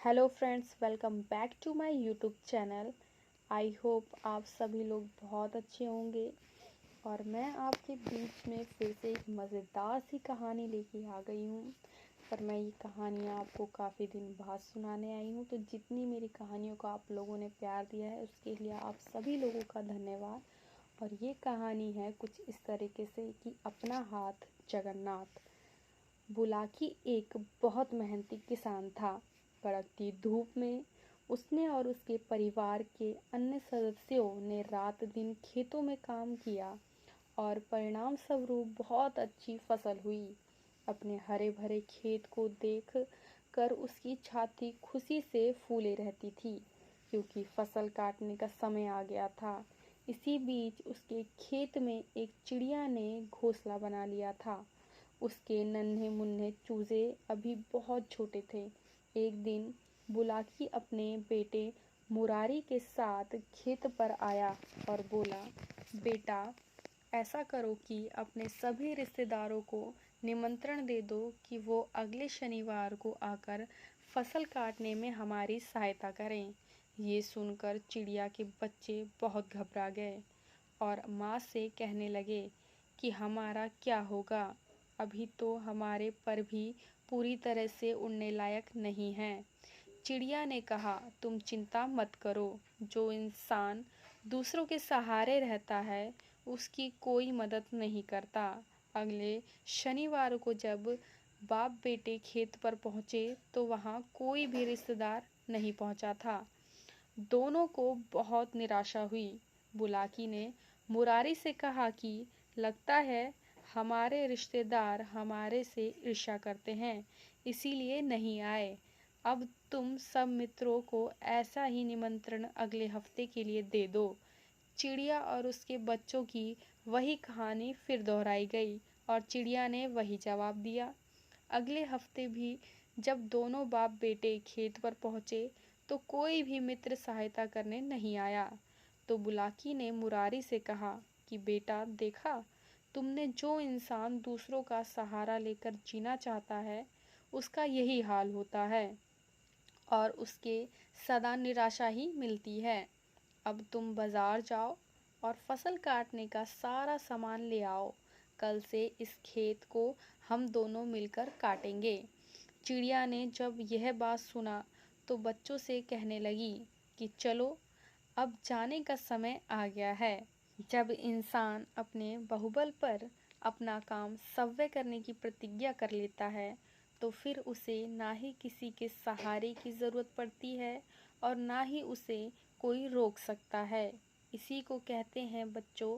Hello friends, welcome back to my YouTube channel. I hope आप सभी लोग बहुत अच्छे होंगे। और मैं आपके बीच में फिर से एक मज़ेदार सी कहानी लेके आ गई हूँ। पर मैं ये कहानियाँ आपको काफ़ी दिन बाद सुनाने आई हूँ, तो जितनी मेरी कहानियों को आप लोगों ने प्यार दिया है उसके लिए आप सभी लोगों का धन्यवाद। और ये कहानी है कुछ इस तरीके से कि अपना हाथ जगन्नाथ। बुलाकी एक बहुत मेहनती किसान था। कड़कती धूप में उसने और उसके परिवार के अन्य सदस्यों ने रात दिन खेतों में काम किया और परिणाम स्वरूप बहुत अच्छी फसल हुई। अपने हरे भरे खेत को देख कर उसकी छाती खुशी से फूले रहती थी, क्योंकि फसल काटने का समय आ गया था। इसी बीच उसके खेत में एक चिड़िया ने घोंसला बना लिया था। उसके नन्हे मुन्ने चूजे अभी बहुत छोटे थे। एक दिन बुलाकी अपने बेटे मुरारी के साथ खेत पर आया और बोला, बेटा, ऐसा करो कि अपने सभी रिश्तेदारों को निमंत्रण दे दो कि वो अगले शनिवार को आकर फसल काटने में हमारी सहायता करें। ये सुनकर चिड़िया के बच्चे बहुत घबरा गए और माँ से कहने लगे कि हमारा क्या होगा, अभी तो हमारे पर भी पूरी तरह से उड़ने लायक नहीं हैं। चिड़िया ने कहा, तुम चिंता मत करो। जो इंसान दूसरों के सहारे रहता है उसकी कोई मदद नहीं करता। अगले शनिवार को जब बाप बेटे खेत पर पहुँचे तो वहाँ कोई भी रिश्तेदार नहीं पहुँचा था। दोनों को बहुत निराशा हुई। बुलाकी ने मुरारी से कहा कि लगता है हमारे रिश्तेदार हमारे से ईर्ष्या करते हैं, इसीलिए नहीं आए। अब तुम सब मित्रों को ऐसा ही निमंत्रण अगले हफ्ते के लिए दे दो। चिड़िया और उसके बच्चों की वही कहानी फिर दोहराई गई और चिड़िया ने वही जवाब दिया। अगले हफ्ते भी जब दोनों बाप बेटे खेत पर पहुँचे तो कोई भी मित्र सहायता करने नहीं आया। तो बुलाकी ने मुरारी से कहा कि बेटा, देखा, तुमने जो इंसान दूसरों का सहारा लेकर जीना चाहता है उसका यही हाल होता है और उसके सदा निराशा ही मिलती है। अब तुम बाजार जाओ और फसल काटने का सारा सामान ले आओ। कल से इस खेत को हम दोनों मिलकर काटेंगे। चिड़िया ने जब यह बात सुना तो बच्चों से कहने लगी कि चलो, अब जाने का समय आ गया है। जब इंसान अपने बाहुबल पर अपना काम सव्य करने की प्रतिज्ञा कर लेता है तो फिर उसे ना ही किसी के सहारे की ज़रूरत पड़ती है और ना ही उसे कोई रोक सकता है। इसी को कहते हैं बच्चों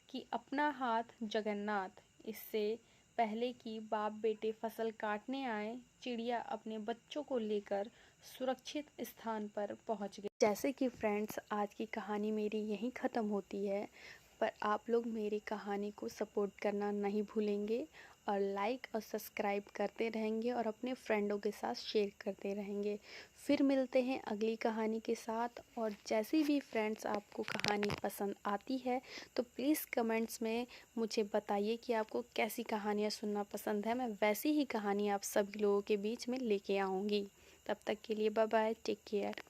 कि अपना हाथ जगन्नाथ। इससे पहले कि बाप बेटे फसल काटने आए, चिड़िया अपने बच्चों को लेकर सुरक्षित स्थान पर पहुंच गई। जैसे कि फ्रेंड्स, आज की कहानी मेरी यहीं ख़त्म होती है, पर आप लोग मेरी कहानी को सपोर्ट करना नहीं भूलेंगे और लाइक और सब्सक्राइब करते रहेंगे और अपने फ्रेंडों के साथ शेयर करते रहेंगे। फिर मिलते हैं अगली कहानी के साथ। और जैसी भी फ्रेंड्स आपको कहानी पसंद आती है तो प्लीज़ कमेंट्स में मुझे बताइए कि आपको कैसी कहानियाँ सुनना पसंद है। मैं वैसी ही कहानी आप सभी लोगों के बीच में लेके आऊँगी। तब तक के लिए बाय बाय, टेक केयर।